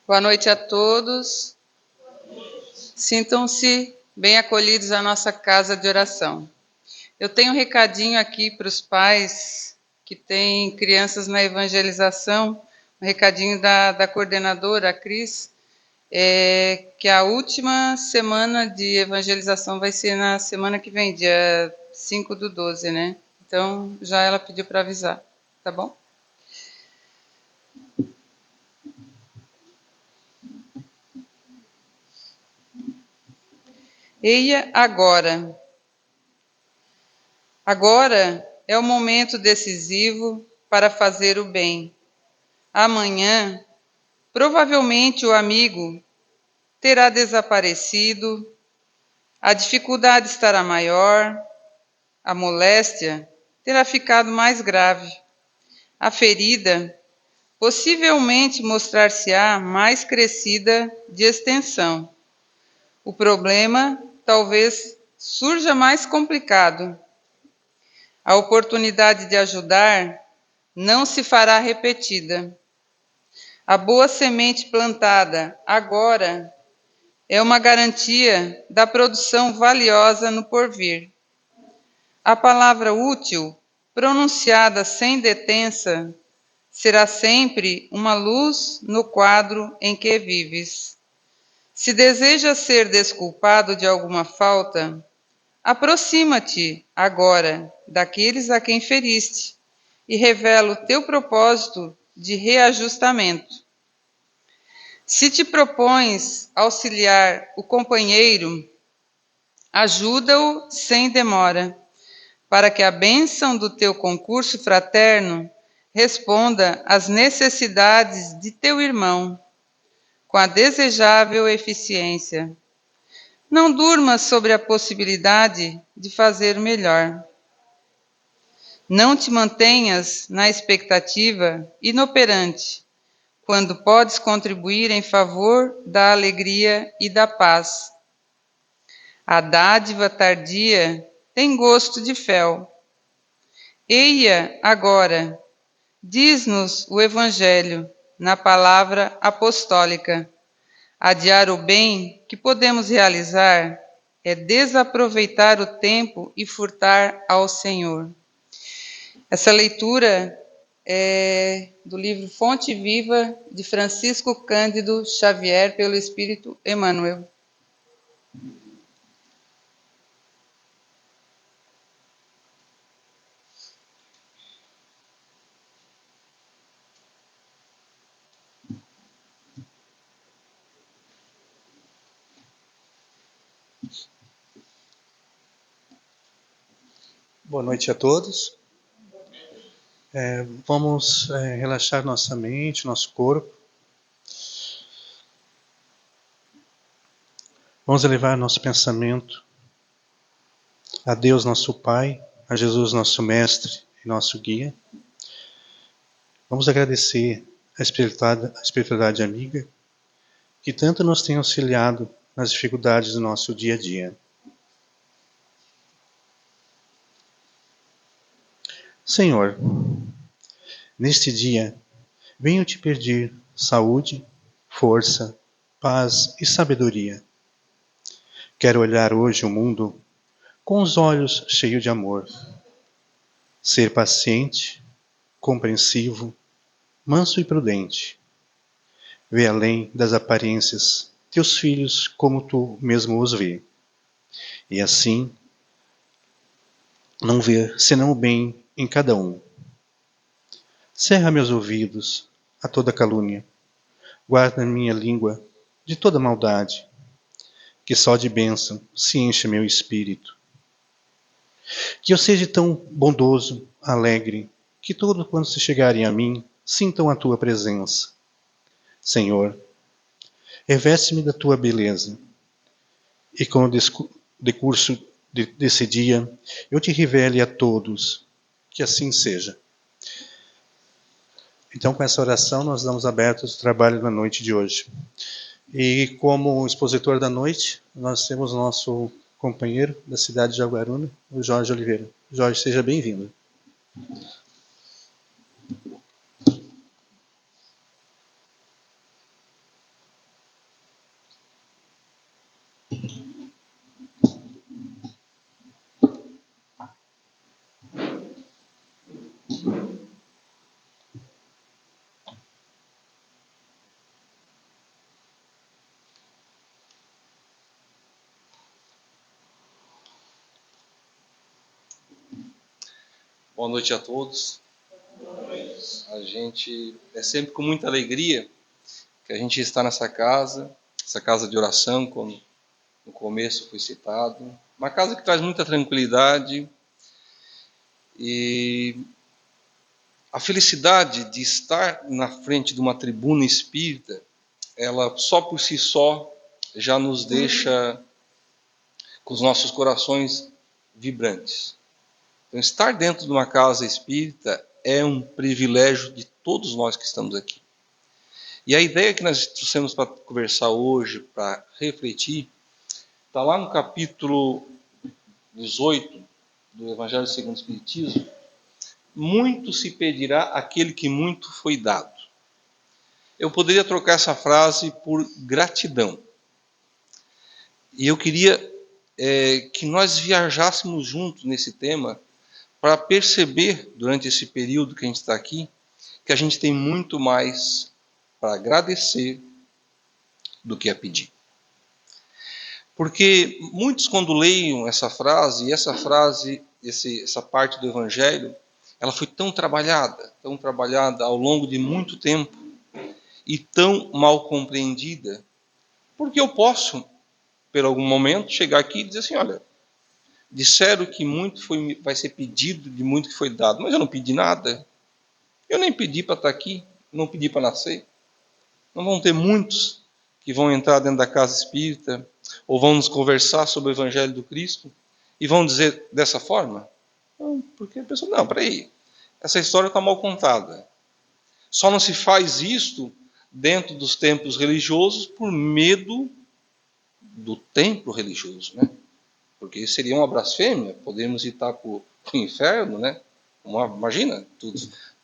Boa noite a todos. Sintam-se bem acolhidos à nossa casa de oração. Eu tenho um recadinho aqui para os pais que têm crianças na evangelização, um recadinho da coordenadora, a Cris, que a última semana de evangelização vai ser na semana que vem, dia 5/12, né? Então, já ela pediu para avisar, tá bom? Eia agora. Agora é o momento decisivo para fazer o bem. Amanhã, provavelmente o amigo terá desaparecido, a dificuldade estará maior, a moléstia terá ficado mais grave, a ferida possivelmente mostrar-se-á mais crescida de extensão. O problema talvez surja mais complicado. A oportunidade de ajudar não se fará repetida. A boa semente plantada agora é uma garantia da produção valiosa no porvir. A palavra útil, pronunciada sem detença, será sempre uma luz no quadro em que vives. Se desejas ser desculpado de alguma falta, aproxima-te agora daqueles a quem feriste e revela o teu propósito de reajustamento. Se te propões auxiliar o companheiro, ajuda-o sem demora, para que a bênção do teu concurso fraterno responda às necessidades de teu irmão, com a desejável eficiência. Não durmas sobre a possibilidade de fazer melhor. Não te mantenhas na expectativa inoperante, quando podes contribuir em favor da alegria e da paz. A dádiva tardia tem gosto de fel. Eia agora, diz-nos o Evangelho, na palavra apostólica: adiar o bem que podemos realizar é desaproveitar o tempo e furtar ao Senhor. Essa leitura é do livro Fonte Viva, de Francisco Cândido Xavier, pelo Espírito Emmanuel. Boa noite a todos. Vamos relaxar nossa mente, nosso corpo. Vamos elevar nosso pensamento a Deus, nosso Pai, a Jesus, nosso Mestre e nosso Guia. Vamos agradecer a espiritualidade amiga que tanto nos tem auxiliado nas dificuldades do nosso dia a dia. Senhor, neste dia, venho te pedir saúde, força, paz e sabedoria. Quero olhar hoje o mundo com os olhos cheios de amor. Ser paciente, compreensivo, manso e prudente. Vê além das aparências teus filhos como tu mesmo os vê. E assim, não ver senão o bem em cada um. Cerra meus ouvidos a toda calúnia. Guarda minha língua de toda maldade. Que só de bênção se encha meu espírito. Que eu seja tão bondoso, alegre, que todos quando se chegarem a mim, sintam a tua presença. Senhor, reveste-me da tua beleza, e com o decurso desse dia, eu te revele a todos, que assim seja. Então, com essa oração, nós damos abertos o trabalho da noite de hoje. E como expositor da noite, nós temos o nosso companheiro da cidade de Jaguaruna, o Jorge Oliveira. Jorge, seja bem-vindo. Boa noite a todos. A gente é sempre com muita alegria que a gente está nessa casa de oração, como no começo foi citado. Uma casa que traz muita tranquilidade e a felicidade de estar na frente de uma tribuna espírita, ela só por si só já nos deixa com os nossos corações vibrantes. Então, estar dentro de uma casa espírita é um privilégio de todos nós que estamos aqui. E a ideia que nós trouxemos para conversar hoje, para refletir, está lá no capítulo 18 do Evangelho segundo o Espiritismo. Muito se pedirá àquele que muito foi dado. Eu poderia trocar essa frase por gratidão. E eu queria que nós viajássemos juntos nesse tema, para perceber, durante esse período que a gente está aqui, que a gente tem muito mais para agradecer do que a pedir. Porque muitos, quando leiam essa frase, essa parte do Evangelho, ela foi tão trabalhada ao longo de muito tempo, e tão mal compreendida, porque eu posso, por algum momento, chegar aqui e dizer assim, olha, disseram que muito vai ser pedido de muito que foi dado, mas eu não pedi nada. Eu nem pedi para estar aqui, não pedi para nascer. Não vão ter muitos que vão entrar dentro da casa espírita ou vão nos conversar sobre o Evangelho do Cristo e vão dizer dessa forma? Não, porque a pessoa, não, peraí, essa história está mal contada. Só não se faz isto dentro dos templos religiosos por medo do templo religioso, né? Porque seria uma blasfêmia, podemos ir para o inferno, né? Imagina,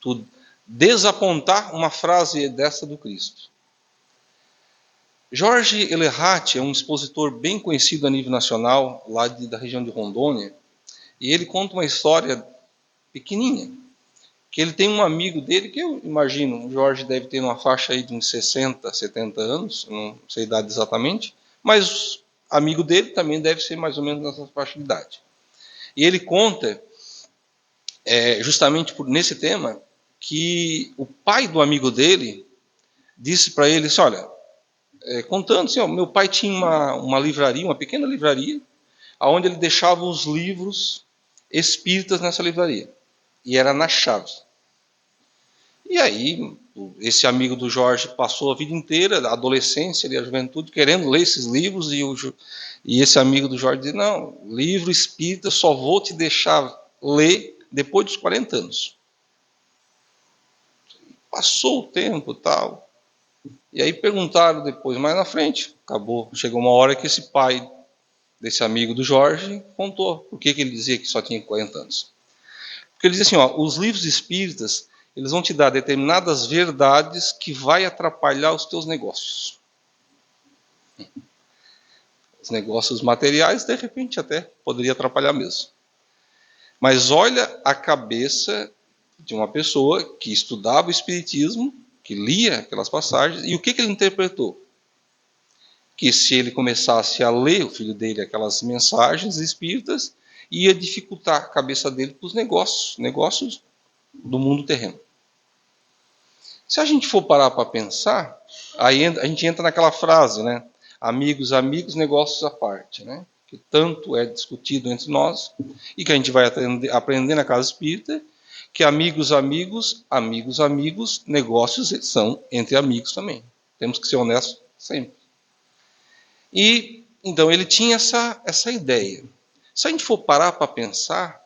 tudo desapontar uma frase dessa do Cristo. Jorge Elerrat é um expositor bem conhecido a nível nacional, lá da região de Rondônia, e ele conta uma história pequenininha, que ele tem um amigo dele, que eu imagino, o Jorge deve ter uma faixa aí de uns 60, 70 anos, não sei a idade exatamente, mas amigo dele também deve ser mais ou menos nessa faixa de idade. E ele conta, justamente nesse tema, que o pai do amigo dele disse para ele assim, olha, contando assim, ó, meu pai tinha uma livraria, uma pequena livraria, onde ele deixava os livros espíritas nessa livraria. E era na chave. E aí, esse amigo do Jorge passou a vida inteira, a adolescência e a juventude, querendo ler esses livros, e esse amigo do Jorge disse, não, livro espírita só vou te deixar ler depois dos 40 anos. Passou o tempo e tal. E aí perguntaram depois, mais na frente, acabou. Chegou uma hora que esse pai desse amigo do Jorge contou por que ele dizia que só tinha 40 anos. Porque ele dizia assim, ó, os livros espíritas, eles vão te dar determinadas verdades que vai atrapalhar os teus negócios. Os negócios materiais, de repente, até poderia atrapalhar mesmo. Mas olha a cabeça de uma pessoa que estudava o Espiritismo, que lia aquelas passagens, e o que ele interpretou? Que se ele começasse a ler, o filho dele, aquelas mensagens espíritas, ia dificultar a cabeça dele para os negócios do mundo terreno. Se a gente for parar para pensar, aí a gente entra naquela frase, né? Amigos, amigos, negócios à parte, né? Que tanto é discutido entre nós e que a gente vai aprender na casa espírita, que amigos, amigos, amigos, amigos, negócios são entre amigos também. Temos que ser honestos sempre. E então ele tinha essa ideia. Se a gente for parar para pensar,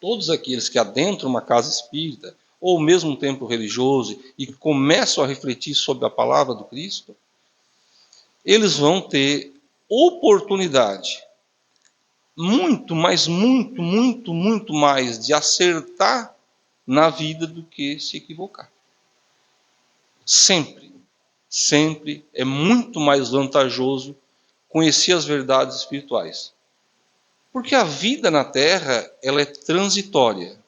todos aqueles que adentram uma casa espírita, ou mesmo um templo religioso, e começam a refletir sobre a palavra do Cristo, eles vão ter oportunidade, muito, mas muito, muito, muito mais de acertar na vida do que se equivocar. Sempre, sempre é muito mais vantajoso conhecer as verdades espirituais. Porque a vida na Terra, ela é transitória.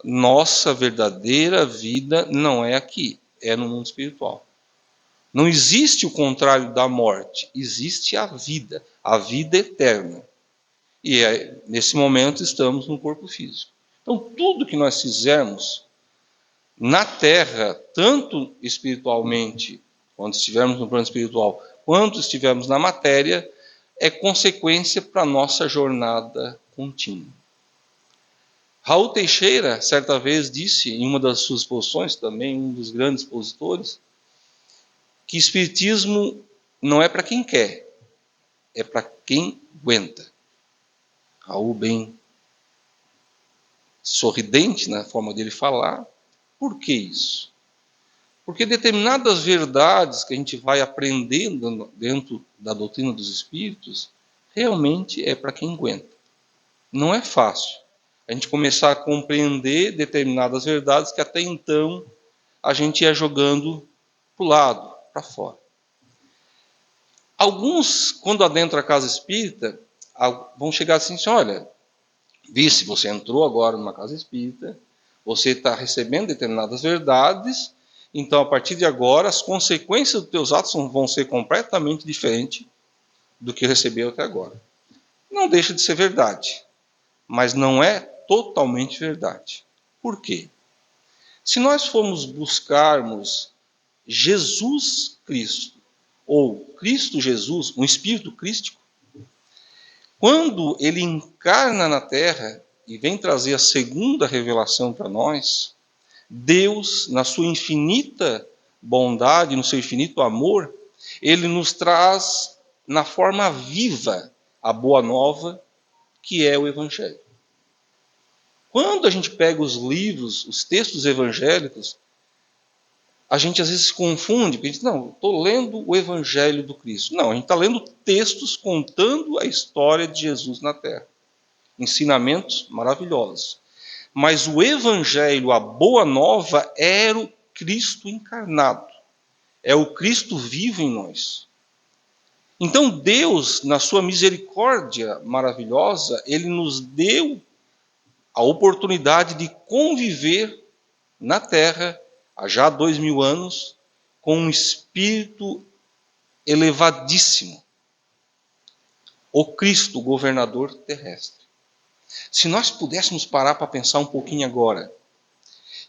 Nossa verdadeira vida não é aqui, é no mundo espiritual. Não existe o contrário da morte, existe a vida eterna. E nesse momento estamos no corpo físico. Então, tudo que nós fizermos na terra, tanto espiritualmente, quando estivermos no plano espiritual, quanto estivermos na matéria, é consequência para a nossa jornada contínua. Raul Teixeira, certa vez, disse, em uma das suas exposições, também um dos grandes expositores, que espiritismo não é para quem quer, é para quem aguenta. Raul, bem sorridente na forma dele falar. Por que isso? Porque determinadas verdades que a gente vai aprendendo dentro da doutrina dos espíritos, realmente é para quem aguenta. Não é fácil a gente começar a compreender determinadas verdades que até então a gente ia jogando para o lado, para fora. Alguns, quando adentram a casa espírita, vão chegar assim, olha, vice, você entrou agora numa casa espírita, você está recebendo determinadas verdades, então a partir de agora as consequências dos teus atos vão ser completamente diferentes do que recebeu até agora. Não deixa de ser verdade, mas não é totalmente verdade. Por quê? Se nós formos buscarmos Jesus Cristo, ou Cristo Jesus, um espírito crístico, quando ele encarna na Terra e vem trazer a segunda revelação para nós, Deus, na sua infinita bondade, no seu infinito amor, ele nos traz na forma viva a boa nova, que é o Evangelho. Quando a gente pega os livros, os textos evangélicos, a gente às vezes se confunde, porque a gente diz, não, estou lendo o Evangelho do Cristo. Não, a gente está lendo textos contando a história de Jesus na Terra. Ensinamentos maravilhosos. Mas o Evangelho, a boa nova, era o Cristo encarnado. É o Cristo vivo em nós. Então Deus, na sua misericórdia maravilhosa, Ele nos deu a oportunidade de conviver na Terra, há já 2000 anos, com um espírito elevadíssimo. O Cristo, governador terrestre. Se nós pudéssemos parar para pensar um pouquinho agora,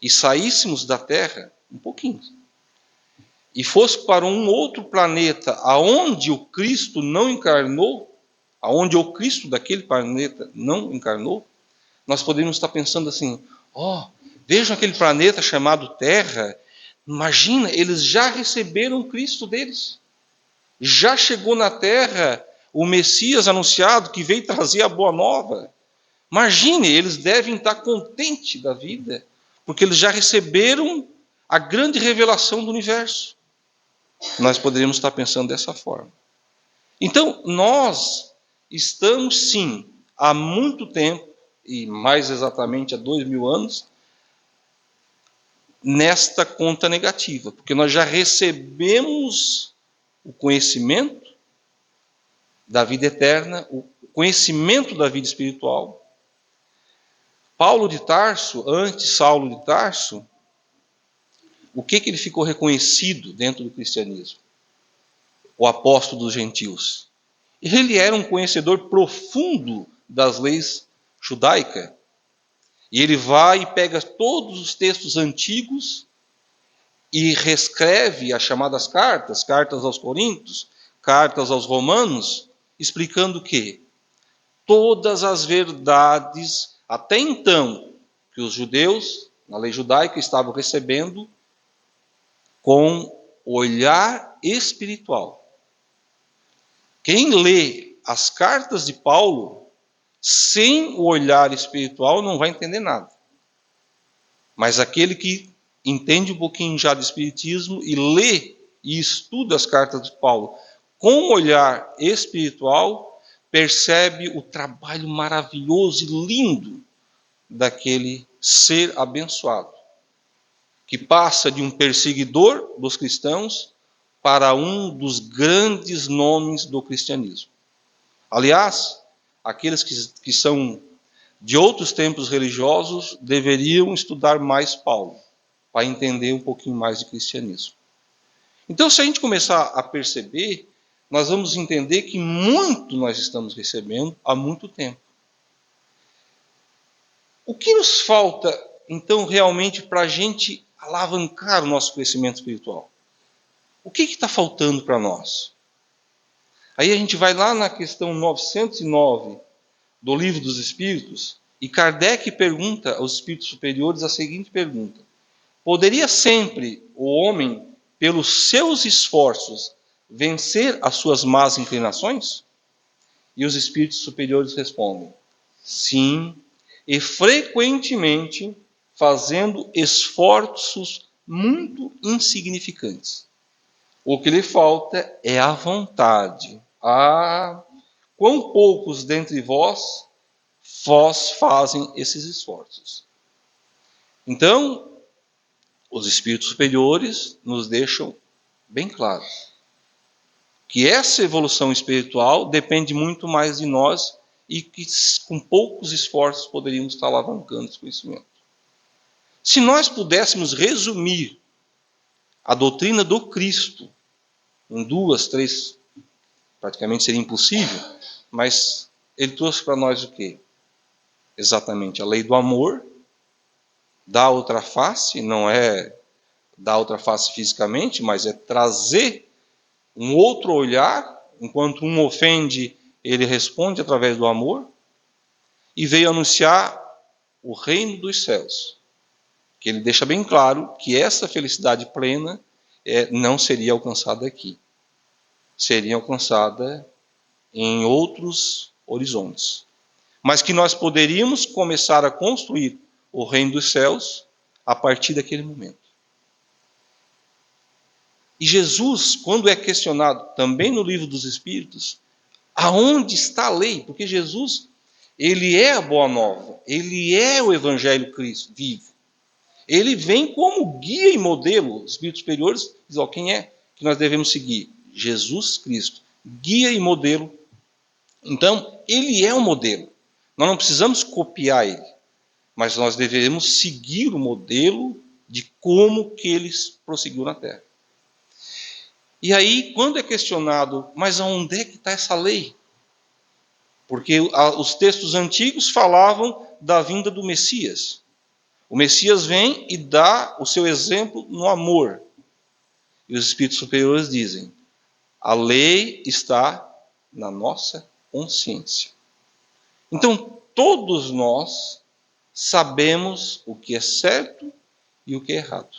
e saíssemos da Terra, um pouquinho, e fosse para um outro planeta, aonde o Cristo não encarnou, aonde o Cristo daquele planeta não encarnou, nós poderíamos estar pensando assim, vejam aquele planeta chamado Terra, imagina, eles já receberam o Cristo deles. Já chegou na Terra o Messias anunciado que veio trazer a boa nova. Imagine, eles devem estar contentes da vida, porque eles já receberam a grande revelação do universo. Nós poderíamos estar pensando dessa forma. Então, nós estamos sim, há muito tempo, e mais exatamente há 2000 anos, nesta conta negativa, porque nós já recebemos o conhecimento da vida eterna, o conhecimento da vida espiritual. Paulo de Tarso, antes Saulo de Tarso, o que ele ficou reconhecido dentro do cristianismo? O apóstolo dos gentios. Ele era um conhecedor profundo das leis judaicas. E ele vai e pega todos os textos antigos e reescreve as chamadas cartas, cartas aos Coríntios, cartas aos Romanos, explicando o quê? Todas as verdades, até então, que os judeus, na lei judaica, estavam recebendo com olhar espiritual. Quem lê as cartas de Paulo sem o olhar espiritual não vai entender nada. Mas aquele que entende um pouquinho já de espiritismo e lê e estuda as cartas de Paulo com o olhar espiritual, percebe o trabalho maravilhoso e lindo daquele ser abençoado, que passa de um perseguidor dos cristãos para um dos grandes nomes do cristianismo. Aliás, aqueles que são de outros tempos religiosos deveriam estudar mais Paulo, para entender um pouquinho mais de cristianismo. Então, se a gente começar a perceber, nós vamos entender que muito nós estamos recebendo há muito tempo. O que nos falta, então, realmente para a gente alavancar o nosso crescimento espiritual? O que está faltando para nós? Aí a gente vai lá na questão 909 do Livro dos Espíritos, e Kardec pergunta aos espíritos superiores a seguinte pergunta: poderia sempre o homem, pelos seus esforços, vencer as suas más inclinações? E os espíritos superiores respondem: sim, e frequentemente fazendo esforços muito insignificantes. O que lhe falta é a vontade. Ah, quão poucos dentre vós fazem esses esforços. Então, os espíritos superiores nos deixam bem claro que essa evolução espiritual depende muito mais de nós e que com poucos esforços poderíamos estar alavancando esse conhecimento. Se nós pudéssemos resumir a doutrina do Cristo em 2, 3, praticamente seria impossível, mas ele trouxe para nós o quê? Exatamente a lei do amor, da outra face, não é da outra face fisicamente, mas é trazer um outro olhar, enquanto um ofende, ele responde através do amor, e veio anunciar o reino dos céus, que ele deixa bem claro que essa felicidade plena não seria alcançada aqui, seria alcançada em outros horizontes, mas que nós poderíamos começar a construir o reino dos céus a partir daquele momento. E Jesus, quando é questionado também no Livro dos Espíritos, aonde está a lei? Porque Jesus, ele é a boa nova, ele é o Evangelho Cristo vivo. Ele vem como guia e modelo. Os espíritos superiores dizem, quem é que nós devemos seguir? Jesus Cristo, guia e modelo. Então, ele é o modelo. Nós não precisamos copiar ele, mas nós devemos seguir o modelo de como que ele prosseguiu na Terra. E aí, quando é questionado, mas aonde é que está essa lei? Porque os textos antigos falavam da vinda do Messias. O Messias vem e dá o seu exemplo no amor. E os espíritos superiores dizem, a lei está na nossa consciência. Então, todos nós sabemos o que é certo e o que é errado.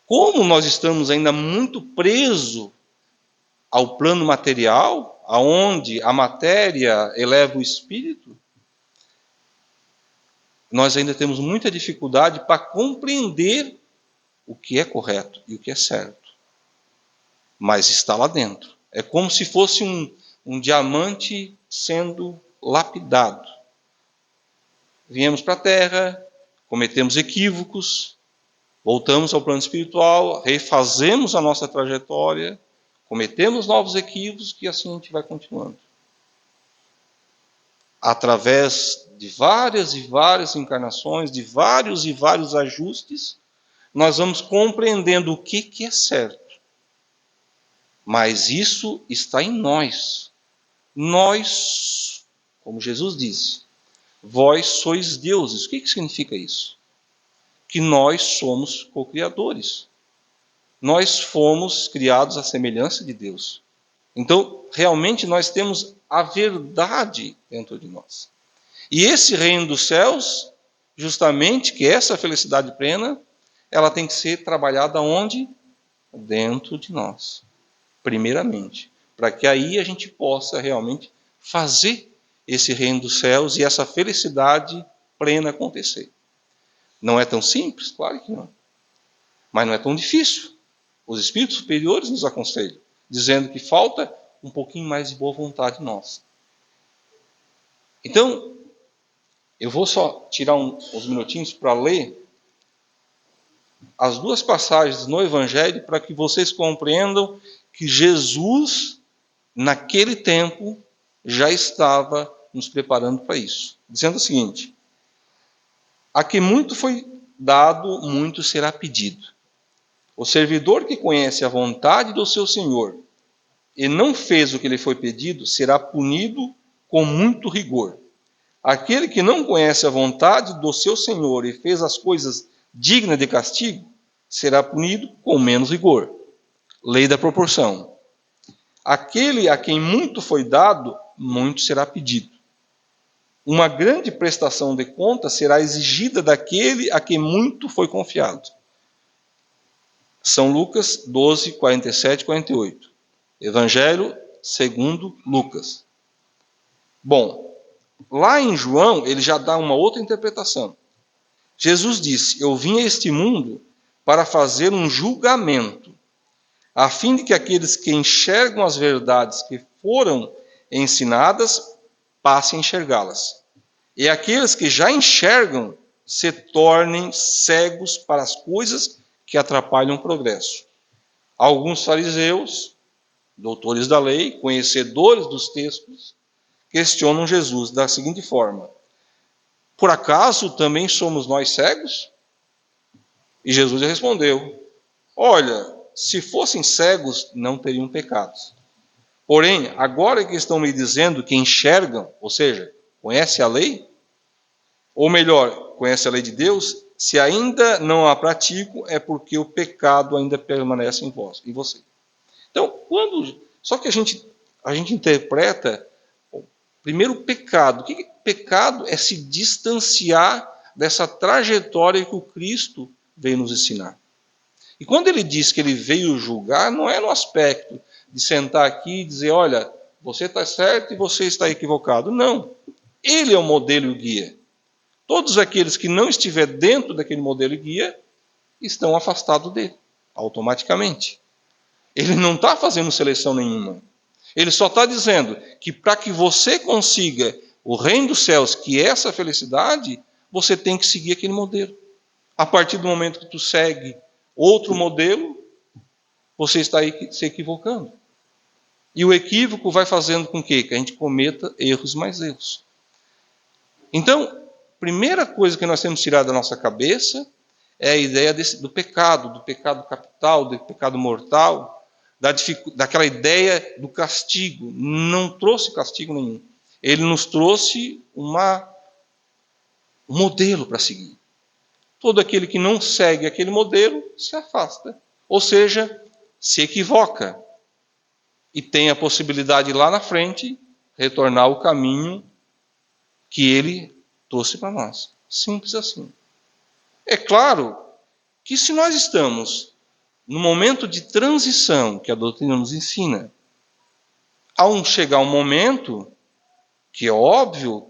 Como nós estamos ainda muito presos ao plano material, aonde a matéria eleva o espírito, nós ainda temos muita dificuldade para compreender o que é correto e o que é certo. Mas está lá dentro. É como se fosse um diamante sendo lapidado. Viemos para a Terra, cometemos equívocos, voltamos ao plano espiritual, refazemos a nossa trajetória, cometemos novos equívocos e assim a gente vai continuando. Através de várias e várias encarnações, de vários e vários ajustes, nós vamos compreendendo o que é certo. Mas isso está em nós. Nós, como Jesus disse, vós sois deuses. O que significa isso? Que nós somos co-criadores. Nós fomos criados à semelhança de Deus. Então, realmente, nós temos a verdade dentro de nós. E esse reino dos céus, justamente, que é essa felicidade plena, ela tem que ser trabalhada onde? Dentro de nós, primeiramente. Para que aí a gente possa realmente fazer esse reino dos céus e essa felicidade plena acontecer. Não é tão simples? Claro que não. Mas não é tão difícil. Os espíritos superiores nos aconselham, dizendo que falta um pouquinho mais de boa vontade nossa. Então, eu vou só tirar uns minutinhos para ler as duas passagens no Evangelho para que vocês compreendam que Jesus, naquele tempo, já estava nos preparando para isso. Dizendo o seguinte, a que muito foi dado, muito será pedido. O servidor que conhece a vontade do seu Senhor e não fez o que lhe foi pedido, será punido com muito rigor. Aquele que não conhece a vontade do seu Senhor e fez as coisas dignas de castigo, será punido com menos rigor. Lei da proporção. Aquele a quem muito foi dado, muito será pedido. Uma grande prestação de contas será exigida daquele a quem muito foi confiado. São Lucas 12, 47 e 48. Evangelho segundo Lucas. Bom, lá em João, ele já dá uma outra interpretação. Jesus disse: eu vim a este mundo para fazer um julgamento, a fim de que aqueles que enxergam as verdades que foram ensinadas passem a enxergá-las. E aqueles que já enxergam se tornem cegos para as coisas que atrapalham o progresso. Alguns fariseus, doutores da lei, conhecedores dos textos, questionam Jesus da seguinte forma: por acaso também somos nós cegos? E Jesus respondeu: olha, se fossem cegos, não teriam pecados. Porém, agora que estão me dizendo que enxergam, ou seja, conhece a lei, ou melhor, conhece a lei de Deus, se ainda não a praticam, é porque o pecado ainda permanece em você. Então, só que a gente interpreta, primeiro, o pecado. O que é pecado? É se distanciar dessa trajetória que o Cristo veio nos ensinar. E quando ele diz que ele veio julgar, não é no aspecto de sentar aqui e dizer, olha, você está certo e você está equivocado. Não. Ele é o modelo e o guia. Todos aqueles que não estiverem dentro daquele modelo e guia estão afastados dele, automaticamente. Ele não está fazendo seleção nenhuma. Ele só está dizendo que para que você consiga o reino dos céus, que é essa felicidade, você tem que seguir aquele modelo. A partir do momento que tu segue outro modelo, você está aí se equivocando. E o equívoco vai fazendo com que a gente cometa erros mais erros. Então, primeira coisa que nós temos que tirar da nossa cabeça é a ideia do pecado capital, do pecado mortal, daquela ideia do castigo. Não trouxe castigo nenhum. Ele nos trouxe um modelo para seguir. Todo aquele que não segue aquele modelo se afasta. Ou seja, se equivoca. E tem a possibilidade lá na frente retornar ao caminho que ele trouxe para nós. Simples assim. É claro que se nós estamos no momento de transição que a doutrina nos ensina, ao chegar um momento que é óbvio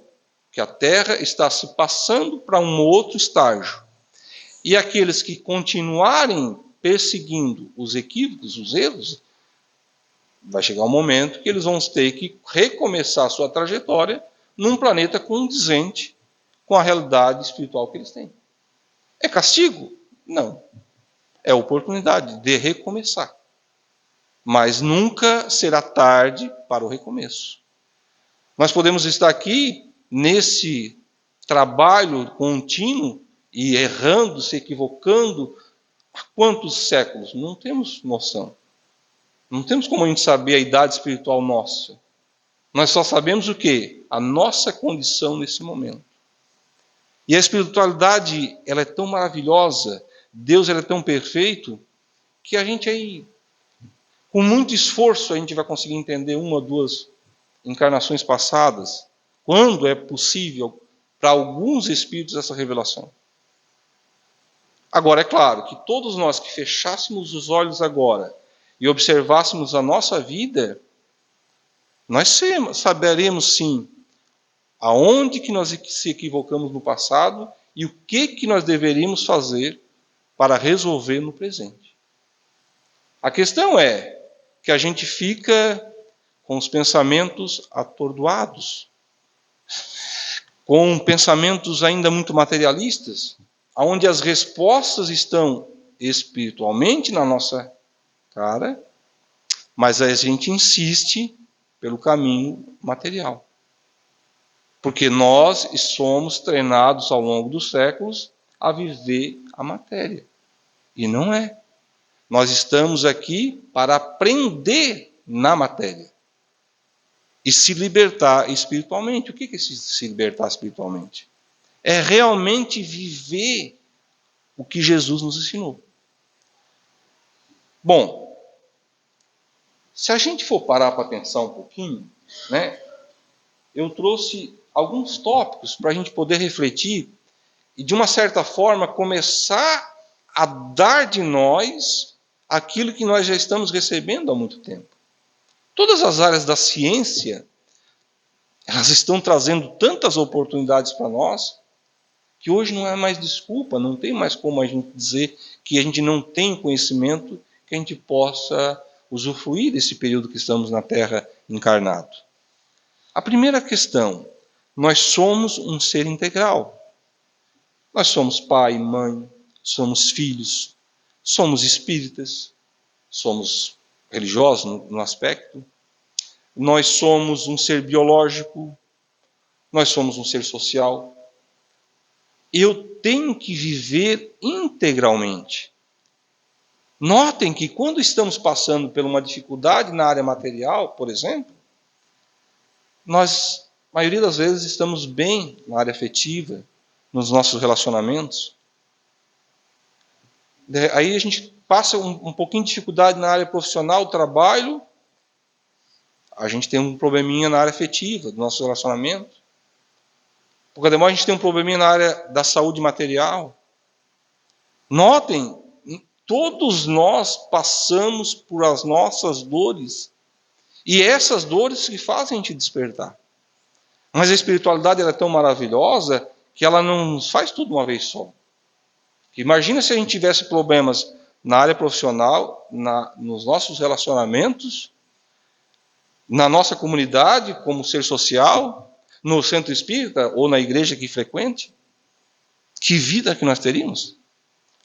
que a Terra está se passando para um outro estágio, e aqueles que continuarem perseguindo os equívocos, os erros, vai chegar um momento que eles vão ter que recomeçar a sua trajetória num planeta condizente com a realidade espiritual que eles têm. É castigo? Não. É oportunidade de recomeçar. Mas nunca será tarde para o recomeço. Nós podemos estar aqui nesse trabalho contínuo e errando, se equivocando há quantos séculos? Não temos noção. Não temos como a gente saber a idade espiritual nossa. Nós só sabemos o quê? A nossa condição nesse momento. E a espiritualidade, ela é tão maravilhosa, Deus ele é tão perfeito, que a gente aí, com muito esforço, a gente vai conseguir entender uma ou duas encarnações passadas, quando é possível para alguns espíritos essa revelação. Agora, é claro que todos nós que fechássemos os olhos agora e observássemos a nossa vida, nós saberemos sim aonde que nós se equivocamos no passado e o que nós deveríamos fazer para resolver no presente. A questão é que a gente fica com os pensamentos atordoados, com pensamentos ainda muito materialistas, onde as respostas estão espiritualmente na nossa cara, mas a gente insiste pelo caminho material. Porque nós somos treinados ao longo dos séculos a viver a matéria. E não é. Nós estamos aqui para aprender na matéria. e se libertar espiritualmente. O que é se libertar espiritualmente? É realmente viver o que Jesus nos ensinou. Bom, se a gente for parar para pensar um pouquinho, né, eu trouxe alguns tópicos para a gente poder refletir e, de uma certa forma, começar a dar de nós aquilo que nós já estamos recebendo há muito tempo. Todas as áreas da ciência, elas estão trazendo tantas oportunidades para nós, que hoje não é mais desculpa, não tem mais como a gente dizer que a gente não tem conhecimento que a gente possa usufruir desse período que estamos na Terra encarnado. A primeira questão, nós somos um ser integral. Nós somos pai, mãe, somos filhos, somos espíritas, somos religiosos no aspecto, nós somos um ser biológico, nós somos um ser social. Eu tenho que viver integralmente. Notem que quando estamos passando por uma dificuldade na área material, por exemplo, nós, a maioria das vezes, estamos bem na área afetiva, nos nossos relacionamentos. Aí a gente passa um pouquinho de dificuldade na área profissional, trabalho, a gente tem um probleminha na área afetiva, do nosso relacionamento. Porque demora a gente tem um probleminha na área da saúde material. Notem, todos nós passamos por as nossas dores. E essas dores que fazem a gente despertar. Mas a espiritualidade ela é tão maravilhosa que ela não faz tudo uma vez só. Imagina se a gente tivesse problemas na área profissional, nos nossos relacionamentos, na nossa comunidade, como ser social, no centro espírita ou na igreja que frequente. Que vida que nós teríamos?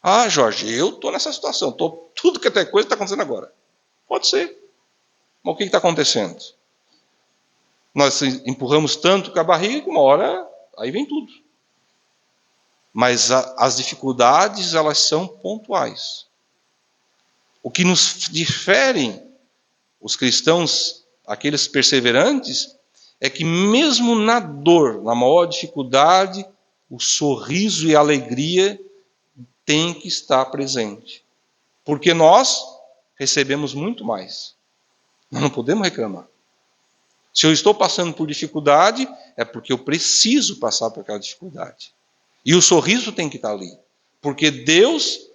Ah, Jorge, eu estou nessa situação. Tudo que até coisa está acontecendo agora. Pode ser. Mas o que está acontecendo? Nós empurramos tanto com a barriga que uma hora aí vem tudo. Mas as dificuldades, elas são pontuais. O que nos difere, os cristãos, aqueles perseverantes, é que mesmo na dor, na maior dificuldade, o sorriso e a alegria tem que estar presente. Porque nós recebemos muito mais. Nós não podemos reclamar. Se eu estou passando por dificuldade, é porque eu preciso passar por aquela dificuldade. E o sorriso tem que estar ali. Porque Deus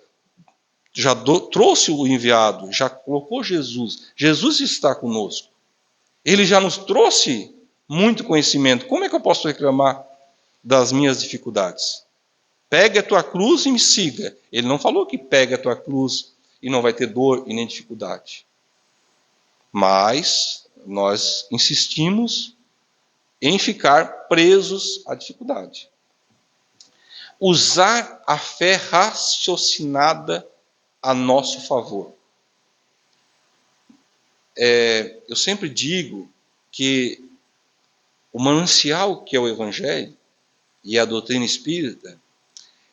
já trouxe o enviado, já colocou Jesus. Jesus está conosco. Ele já nos trouxe muito conhecimento. Como é que eu posso reclamar das minhas dificuldades? Pegue a tua cruz e me siga. Ele não falou que pegue a tua cruz e não vai ter dor e nem dificuldade. Mas nós insistimos em ficar presos à dificuldade. Usar a fé raciocinada a nosso favor. Eu sempre digo que o manancial que é o Evangelho e a doutrina espírita,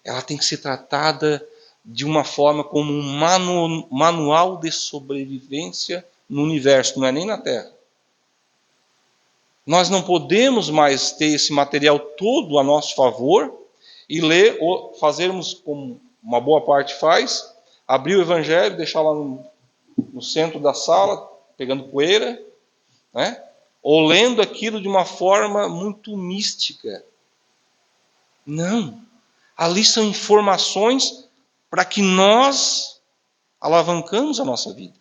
ela tem que ser tratada de uma forma como um manual de sobrevivência no universo, não é nem na Terra. Nós não podemos mais ter esse material todo a nosso favor e ler, ou fazermos como uma boa parte faz, abrir o Evangelho, deixar lá no centro da sala, pegando poeira, né? Ou lendo aquilo de uma forma muito mística. Não. Ali são informações para que nós alavancamos a nossa vida.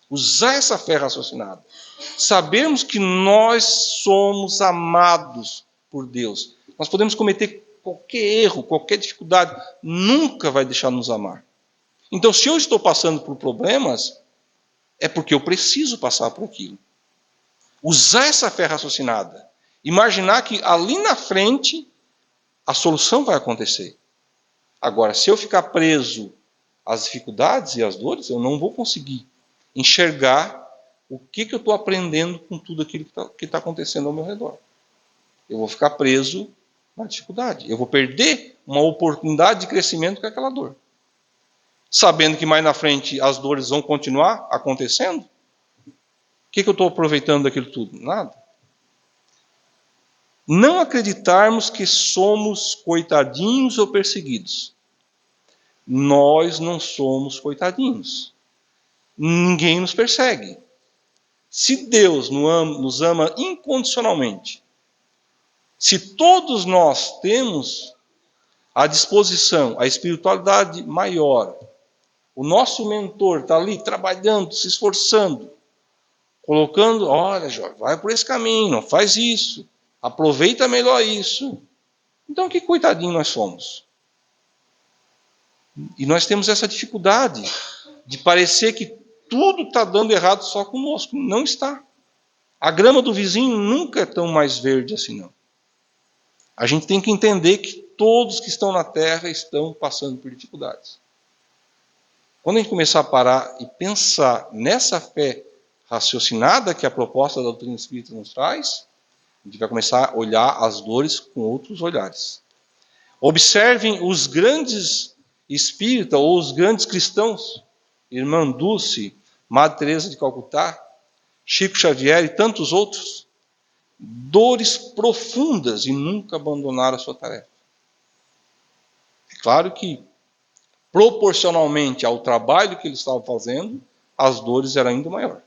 Usar essa fé raciocinada. Sabermos que nós somos amados por Deus. Nós podemos cometer qualquer erro, qualquer dificuldade, nunca vai deixar nos amar. Então, se eu estou passando por problemas, é porque eu preciso passar por aquilo. Usar essa fé raciocinada. Imaginar que ali na frente a solução vai acontecer. Agora, se eu ficar preso às dificuldades e às dores, eu não vou conseguir enxergar o que eu estou aprendendo com tudo aquilo que está acontecendo ao meu redor. Eu vou ficar preso na dificuldade. Eu vou perder uma oportunidade de crescimento com aquela dor. Sabendo que mais na frente as dores vão continuar acontecendo, o que eu estou aproveitando daquilo tudo? Nada. não acreditarmos que somos coitadinhos ou perseguidos. Nós não somos coitadinhos. Ninguém nos persegue. Se Deus nos ama incondicionalmente, se todos nós temos à disposição a espiritualidade maior, o nosso mentor está ali trabalhando, se esforçando, colocando, olha, Jorge, vai por esse caminho, não faz isso, aproveita melhor isso. Então, que coitadinho nós somos. E nós temos essa dificuldade de parecer que tudo está dando errado só conosco. Não está. A grama do vizinho nunca é tão mais verde assim, não. A gente tem que entender que todos que estão na Terra estão passando por dificuldades. Quando a gente começar a parar e pensar nessa fé raciocinada que a proposta da doutrina espírita nos traz, a gente vai começar a olhar as dores com outros olhares. Observem os grandes espíritas ou os grandes cristãos, Irmã Dulce, Madre Teresa de Calcutá, Chico Xavier e tantos outros, dores profundas e nunca abandonaram a sua tarefa. É claro que, proporcionalmente ao trabalho que eles estavam fazendo, as dores eram ainda maiores.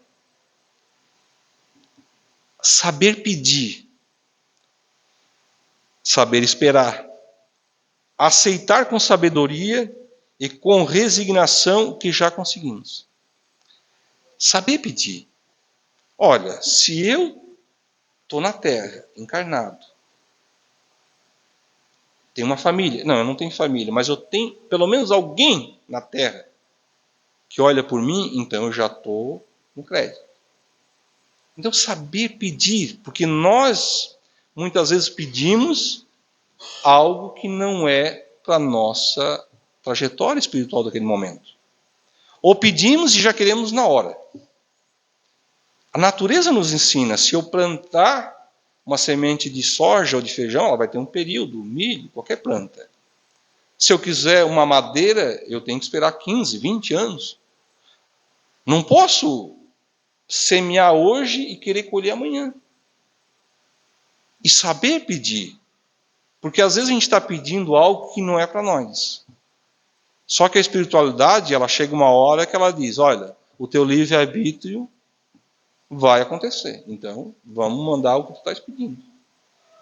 Saber pedir, saber esperar, aceitar com sabedoria e com resignação o que já conseguimos. Saber pedir. Olha, se eu estou na Terra, encarnado, tenho uma família. Não, eu não tenho família, mas eu tenho pelo menos alguém na Terra que olha por mim, então eu já estou no crédito. Então, saber pedir, porque nós muitas vezes pedimos algo que não é para a nossa trajetória espiritual daquele momento. Ou pedimos e já queremos na hora. A natureza nos ensina, se eu plantar uma semente de soja ou de feijão, ela vai ter um período, milho, qualquer planta. Se eu quiser uma madeira, eu tenho que esperar 15, 20 anos. Não posso semear hoje e querer colher amanhã. E saber pedir. Porque às vezes a gente está pedindo algo que não é para nós. Só que a espiritualidade, ela chega uma hora que ela diz, olha, o teu livre-arbítrio vai acontecer. Então, vamos mandar o que tu estás pedindo.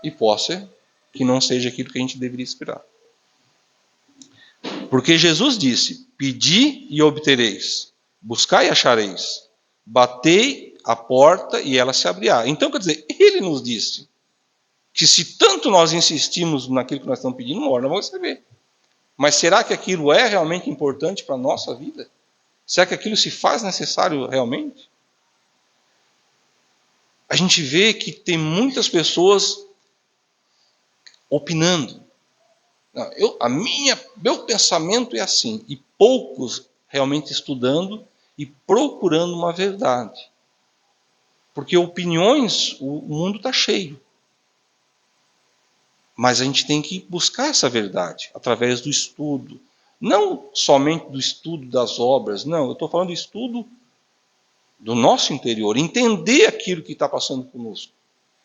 E pode ser que não seja aquilo que a gente deveria esperar. Porque Jesus disse, pedi e obtereis, buscai e achareis, batei a porta e ela se abrirá. Então, quer dizer, ele nos disse que se tanto nós insistimos naquilo que nós estamos pedindo, uma hora nós vamos receber. Mas será que aquilo é realmente importante para a nossa vida? Será que aquilo se faz necessário realmente? A gente vê que tem muitas pessoas opinando. Não, meu pensamento é assim, e poucos realmente estudando e procurando uma verdade. Porque opiniões, o mundo está cheio. Mas a gente tem que buscar essa verdade através do estudo. Não somente do estudo das obras, não, eu estou falando do estudo do nosso interior, entender aquilo que está passando conosco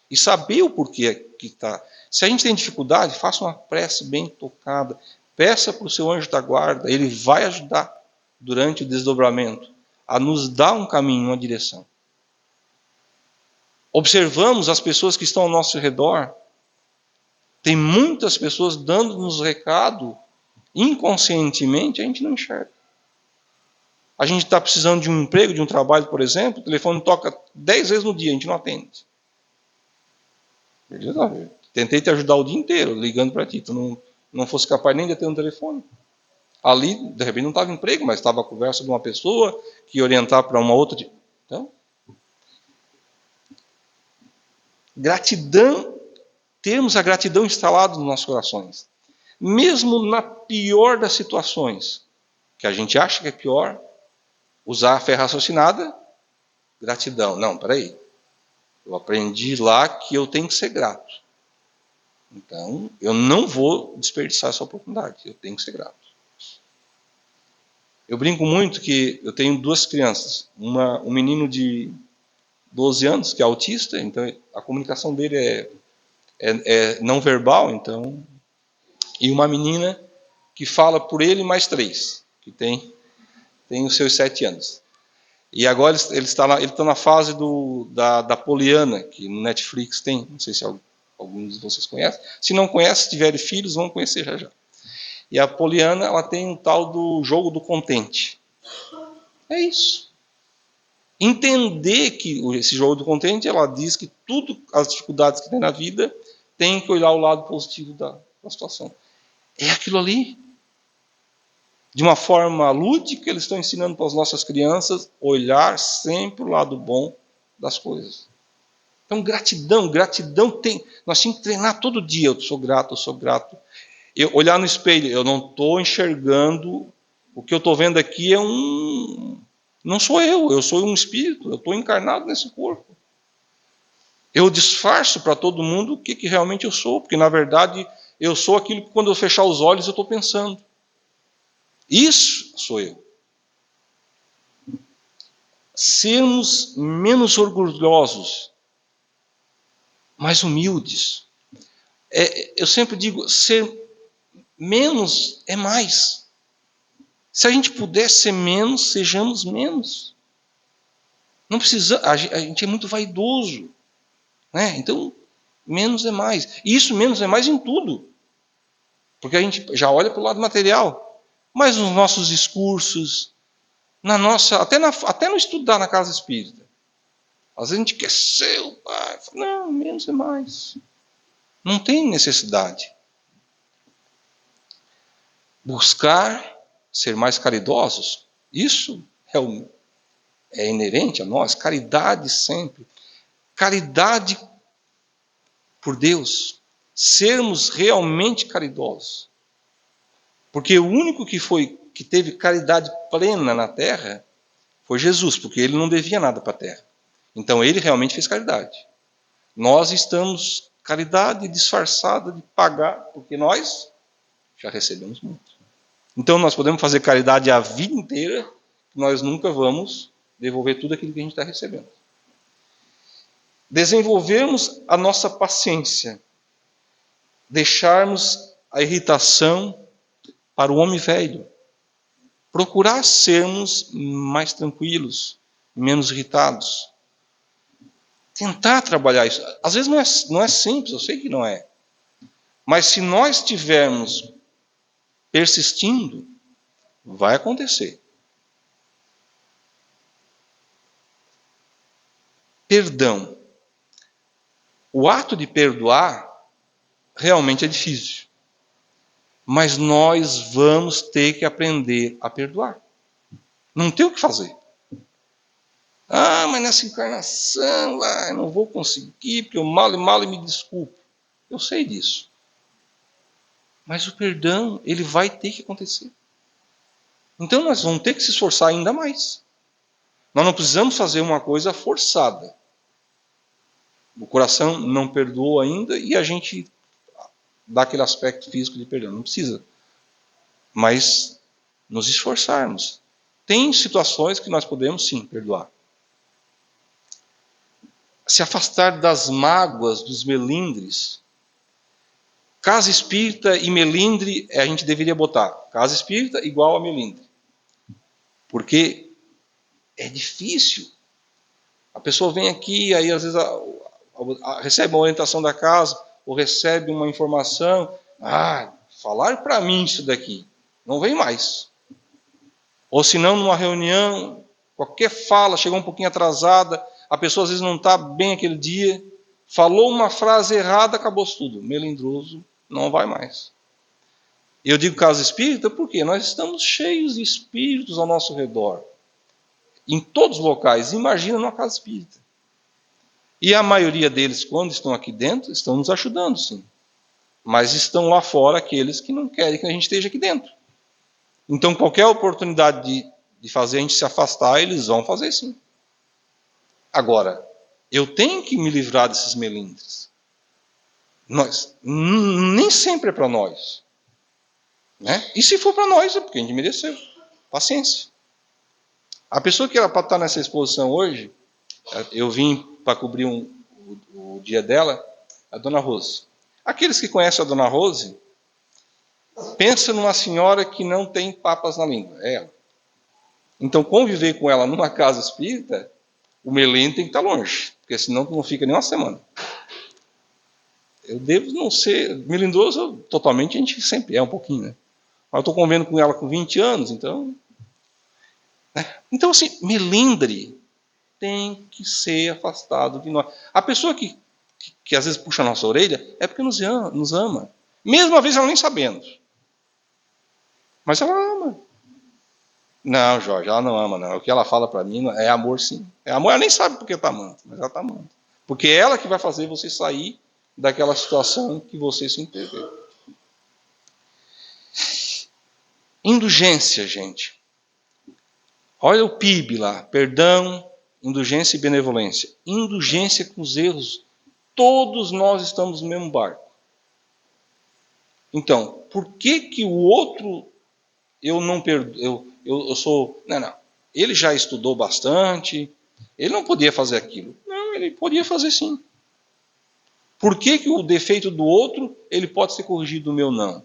e saber o porquê que está. Se a gente tem dificuldade, faça uma prece bem tocada, peça para o seu anjo da guarda, ele vai ajudar durante o desdobramento a nos dar um caminho, uma direção. Observamos as pessoas que estão ao nosso redor. Tem muitas pessoas dando-nos recado, inconscientemente a gente não enxerga. A gente está precisando de um emprego, de um trabalho, por exemplo, o telefone toca 10 vezes no dia, a gente não atende. Beleza? Eu tentei te ajudar o dia inteiro, ligando para ti, tu não fosse capaz nem de ter um telefone. Ali, de repente, não estava emprego, mas estava a conversa de uma pessoa que ia orientar para uma outra. Então, gratidão, termos a gratidão instalada nos nossos corações. Mesmo na pior das situações, que a gente acha que é pior, usar a fé raciocinada, gratidão. Não, peraí. Eu aprendi lá que eu tenho que ser grato. Então, eu não vou desperdiçar essa oportunidade. Eu tenho que ser grato. Eu brinco muito que eu tenho 2 crianças. Um menino de 12 anos, que é autista, então a comunicação dele é é não verbal, então. E uma menina que fala por ele mais 3, que tem os seus 7 anos. E agora ele está na fase da Poliana, que no Netflix tem, não sei se alguns de vocês conhecem. Se não conhece, se tiverem filhos, vão conhecer já já. E a Poliana, ela tem um tal do jogo do contente. É isso. Entender que esse jogo do contente, ela diz que tudo, as dificuldades que tem na vida, tem que olhar o lado positivo da situação. É aquilo ali. De uma forma lúdica, eles estão ensinando para as nossas crianças olhar sempre o lado bom das coisas. Então, gratidão tem. Nós temos que treinar todo dia. Eu sou grato. Eu olhar no espelho, eu não estou enxergando. O que eu estou vendo aqui é não sou eu sou um espírito. Eu estou encarnado nesse corpo. Eu disfarço para todo mundo o que realmente eu sou, porque na verdade eu sou aquilo que quando eu fechar os olhos eu estou pensando. Isso sou eu. Sermos menos orgulhosos, mais humildes. Eu sempre digo, ser menos é mais. Se a gente puder ser menos, sejamos menos. Não precisa, a gente é muito vaidoso, né? Então, menos é mais. E isso menos é mais em tudo. Porque a gente já olha para o lado material. Mas nos nossos discursos, até no estudar na casa espírita. Às vezes a gente quer ser o pai. Não, menos é mais. Não tem necessidade. Buscar ser mais caridosos, isso é inerente a nós. Caridade sempre. Caridade por Deus. Sermos realmente caridosos. Porque o único que teve caridade plena na terra foi Jesus, porque ele não devia nada para a terra. Então ele realmente fez caridade. Nós estamos caridade disfarçada de pagar, porque nós já recebemos muito. Então nós podemos fazer caridade a vida inteira, nós nunca vamos devolver tudo aquilo que a gente está recebendo. Desenvolvermos a nossa paciência, deixarmos a irritação para o homem velho, procurar sermos mais tranquilos, menos irritados. Tentar trabalhar isso. Às vezes não é simples, eu sei que não é. Mas se nós estivermos persistindo, vai acontecer. Perdão. O ato de perdoar realmente é difícil. Mas nós vamos ter que aprender a perdoar. Não tem o que fazer. Mas nessa encarnação, eu não vou conseguir, porque eu mal e me desculpo. Eu sei disso. Mas o perdão, ele vai ter que acontecer. Então nós vamos ter que se esforçar ainda mais. Nós não precisamos fazer uma coisa forçada. O coração não perdoou ainda e a gente dá aquele aspecto físico de perdão. Não precisa. Mas nos esforçarmos. Tem situações que nós podemos sim perdoar. Se afastar das mágoas, dos melindres. Casa espírita e melindre, a gente deveria botar. Casa espírita igual a melindre. Porque é difícil. A pessoa vem aqui, aí às vezes recebe uma orientação da casa, ou recebe uma informação. Falaram para mim isso daqui. Não vem mais. Ou se não, numa reunião, qualquer fala, chegou um pouquinho atrasada, a pessoa às vezes não está bem aquele dia, falou uma frase errada, acabou tudo. Melindroso não vai mais. Eu digo casa espírita porque nós estamos cheios de espíritos ao nosso redor. Em todos os locais. Imagina numa casa espírita. E a maioria deles, quando estão aqui dentro, estão nos ajudando, sim. Mas estão lá fora aqueles que não querem que a gente esteja aqui dentro. Então, qualquer oportunidade de fazer a gente se afastar, eles vão fazer sim. Agora, eu tenho que me livrar desses melindres. Nem sempre é para nós. Né? E se for para nós, é porque a gente mereceu. Paciência. A pessoa que era para estar nessa exposição hoje, eu vim para cobrir o dia dela, A Dona Rose. Aqueles que conhecem a Dona Rose, pensa numa senhora que não tem papas na língua. É ela. Então, conviver com ela numa casa espírita, o melém tem que estar longe, porque senão não fica nem uma semana. Eu devo não ser melindroso, totalmente a gente sempre é um pouquinho, né? Mas eu estou convivendo com ela com 20 anos, então... Né? Então, assim, melindre tem que ser afastado de nós. A pessoa que às vezes puxa a nossa orelha é porque nos ama. Mesmo às vezes ela nem sabendo. Mas ela ama. Não, Jorge, ela não ama, não. O que ela fala para mim é amor, sim. É amor, ela nem sabe porque está amando, mas ela está amando. Porque é ela que vai fazer você sair daquela situação que você se entregou. Indulgência, gente. Olha o PIB lá. Perdão, indulgência e benevolência. Indulgência com os erros. Todos nós estamos no mesmo barco. Então, por que o outro eu não perdoo? Eu sou... Não. Ele já estudou bastante. Ele não podia fazer aquilo. Não, ele podia fazer sim. Por que o defeito do outro ele pode ser corrigido, o meu não?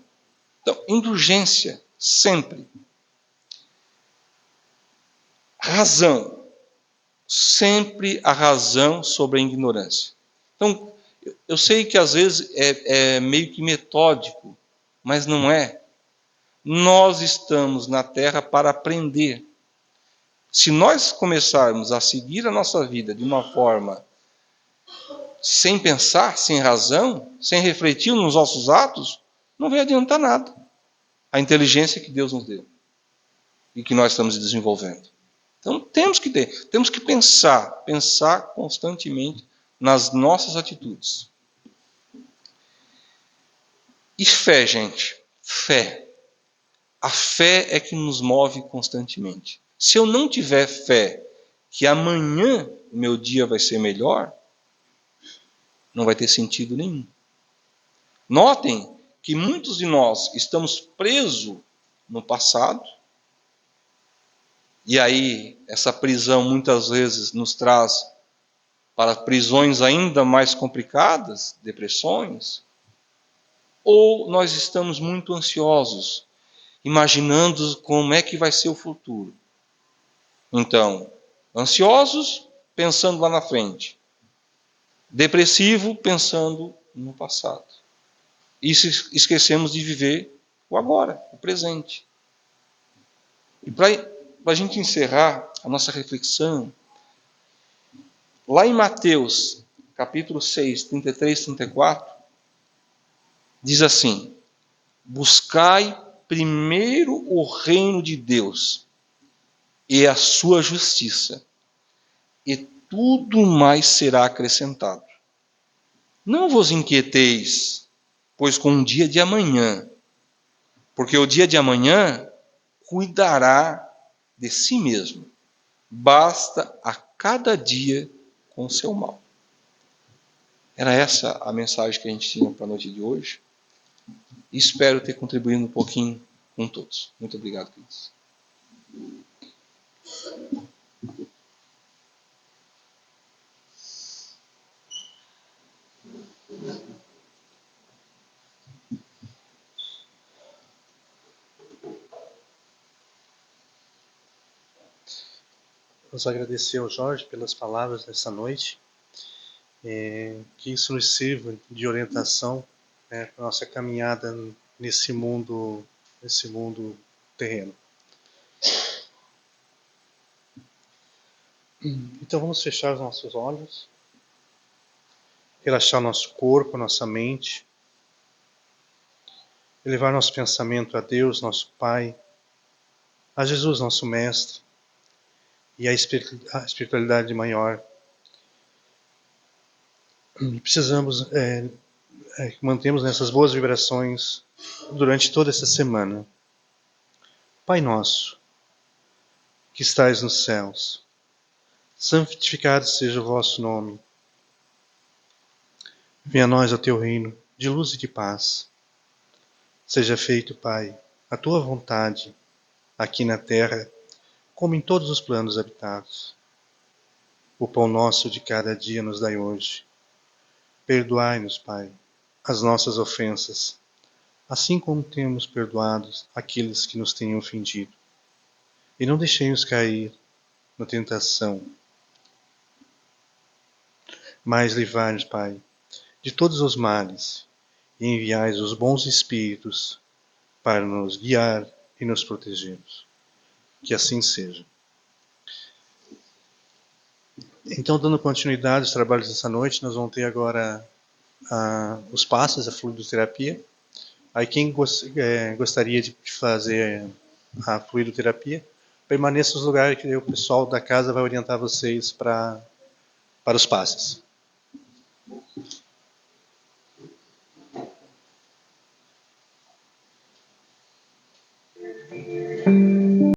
Então, indulgência, sempre. Razão. Sempre a razão sobre a ignorância. Então, eu sei que às vezes é meio que metódico, mas não é. Nós estamos na Terra para aprender. Se nós começarmos a seguir a nossa vida de uma forma sem pensar, sem razão, sem refletir nos nossos atos, não vai adiantar nada. A inteligência que Deus nos deu e que nós estamos desenvolvendo. Então temos que pensar constantemente nas nossas atitudes. E fé, gente, fé. A fé é que nos move constantemente. Se eu não tiver fé que amanhã o meu dia vai ser melhor, não vai ter sentido nenhum. Notem que muitos de nós estamos presos no passado, e aí essa prisão muitas vezes nos traz para prisões ainda mais complicadas, depressões, ou nós estamos muito ansiosos, imaginando como é que vai ser o futuro. Então, ansiosos, pensando lá na frente. Depressivo, pensando no passado. E esquecemos de viver o agora, o presente. E para a gente encerrar a nossa reflexão, lá em Mateus, capítulo 6, 33, 34, diz assim: buscai primeiro o reino de Deus e a sua justiça, e tudo mais será acrescentado. Não vos inquieteis, pois com o dia de amanhã, porque o dia de amanhã cuidará de si mesmo. Basta a cada dia com o seu mal. Era essa a mensagem que a gente tinha para a noite de hoje. E espero ter contribuído um pouquinho com todos. Muito obrigado, queridos. Vamos agradecer ao Jorge pelas palavras dessa noite. Que isso nos sirva de orientação, para a nossa caminhada nesse mundo terreno. Então vamos fechar os nossos olhos, relaxar nosso corpo, nossa mente, elevar nosso pensamento a Deus, nosso Pai, a Jesus, nosso Mestre, e a espiritualidade maior. Precisamos mantermos nessas boas vibrações durante toda essa semana. Pai nosso, que estais nos céus, santificado seja o vosso nome. Venha a nós o teu reino, de luz e de paz. Seja feito, Pai, a tua vontade, aqui na terra, como em todos os planos habitados. O pão nosso de cada dia nos dai hoje. Perdoai-nos, Pai, as nossas ofensas, assim como temos perdoados aqueles que nos têm ofendido. E não deixei-nos cair na tentação, mas livrai-nos, Pai, de todos os males, e enviais os bons espíritos para nos guiar e nos protegermos. Que assim seja. Então, dando continuidade aos trabalhos dessa noite, nós vamos ter agora os passos, a fluidoterapia. Aí quem gostaria de fazer a fluidoterapia, permaneça nos lugares que o pessoal da casa vai orientar vocês para os passos.